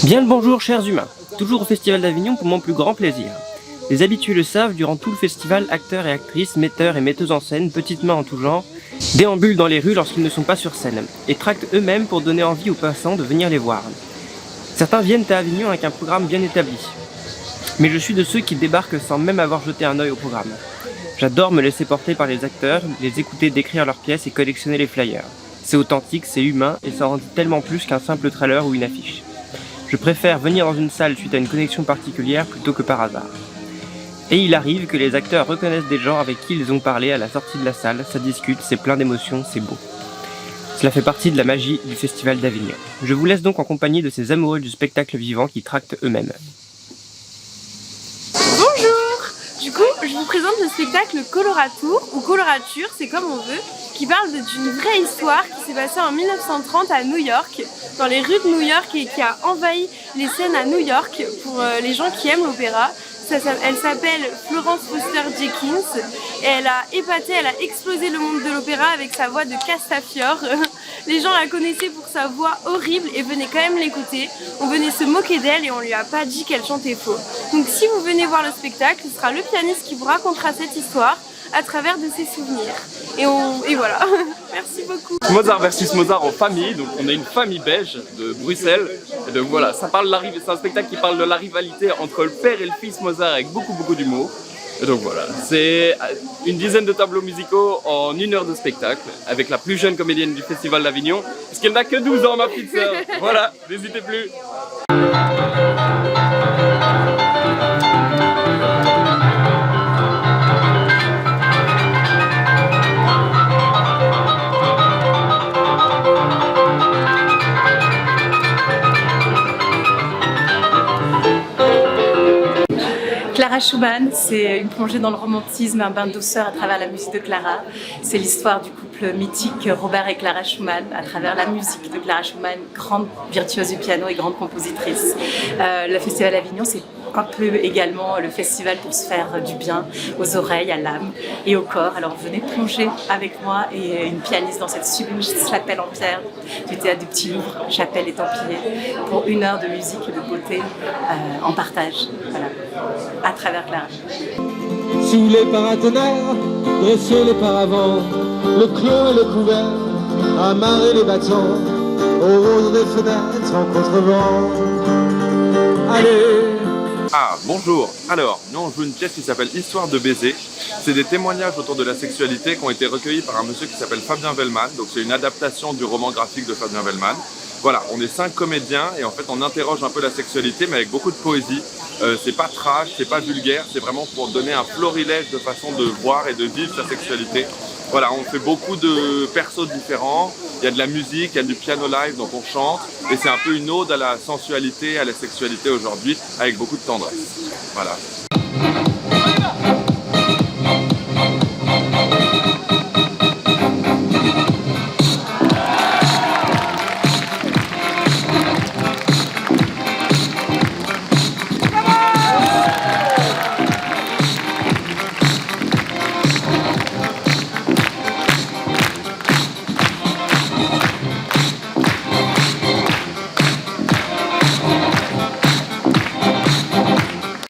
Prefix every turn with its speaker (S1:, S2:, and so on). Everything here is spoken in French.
S1: Bien le bonjour chers humains, toujours au Festival d'Avignon pour mon plus grand plaisir. Les habitués le savent, durant tout le festival, acteurs et actrices, metteurs et metteuses en scène, petites mains en tout genre, déambulent dans les rues lorsqu'ils ne sont pas sur scène, et tractent eux-mêmes pour donner envie aux passants de venir les voir. Certains viennent à Avignon avec un programme bien établi, mais je suis de ceux qui débarquent sans même avoir jeté un œil au programme. J'adore me laisser porter par les acteurs, les écouter décrire leurs pièces et collectionner les flyers. C'est authentique, c'est humain, et ça en dit tellement plus qu'un simple trailer ou une affiche. Je préfère venir dans une salle suite à une connexion particulière plutôt que par hasard. Et il arrive que les acteurs reconnaissent des gens avec qui ils ont parlé à la sortie de la salle, ça discute, c'est plein d'émotions, c'est beau. Cela fait partie de la magie du Festival d'Avignon. Je vous laisse donc en compagnie de ces amoureux du spectacle vivant qui tractent eux-mêmes.
S2: Bonjour! Du coup, je vous présente le spectacle Coloratour, ou Colorature, c'est comme on veut, qui parle d'une vraie histoire qui s'est passée en 1930 à New York, dans les rues de New York et qui a envahi les scènes à New York pour les gens qui aiment l'opéra. Elle s'appelle Florence Foster Jenkins et elle a épaté, elle a explosé le monde de l'opéra avec sa voix de Castafiore. Les gens la connaissaient pour sa voix horrible et venaient quand même l'écouter. On venait se moquer d'elle et on lui a pas dit qu'elle chantait faux. Donc si vous venez voir le spectacle, ce sera le pianiste qui vous racontera cette histoire à travers de ses souvenirs. Et voilà. Merci beaucoup.
S3: Mozart versus Mozart en famille, donc on est une famille belge de Bruxelles. Et donc voilà, c'est un spectacle qui parle de la rivalité entre le père et le fils Mozart avec beaucoup d'humour. Et donc voilà, c'est une dizaine de tableaux musicaux en 1 heure de spectacle avec la plus jeune comédienne du Festival d'Avignon, parce qu'elle n'a que 12 ans, ma petite sœur. Voilà, n'hésitez plus.
S4: Clara Schumann, c'est une plongée dans le romantisme, un bain de douceur à travers la musique de Clara. C'est l'histoire du couple mythique Robert et Clara Schumann à travers la musique de Clara Schumann, grande virtuose du piano et grande compositrice. Le Festival d'Avignon, c'est un peu également le festival pour se faire du bien aux oreilles, à l'âme et au corps. Alors venez plonger avec moi et une pianiste dans cette sublime chapelle en pierre du théâtre du Petit Louvre, chapelle et templier, pour 1 heure de musique et de beauté en partage, voilà, à travers Clara.
S5: Sous les paratonnerres, dressés les paravents, le clos et le couvert, amarrer les bâtons, aux roses des fenêtres en contrevent. Allez!
S3: Ah, bonjour. Alors, nous on joue une pièce qui s'appelle Histoire de baiser. C'est des témoignages autour de la sexualité qui ont été recueillis par un monsieur qui s'appelle Fabien Wellman. Donc c'est une adaptation du roman graphique de Fabien Wellman. Voilà, on est 5 comédiens et en fait on interroge un peu la sexualité mais avec beaucoup de poésie. C'est pas trash, c'est pas vulgaire, c'est vraiment pour donner un florilège de façon de voir et de vivre sa sexualité. Voilà, on fait beaucoup de persos différents, il y a de la musique, il y a du piano live, donc on chante, et c'est un peu une ode à la sensualité, à la sexualité aujourd'hui, avec beaucoup de tendresse. Voilà.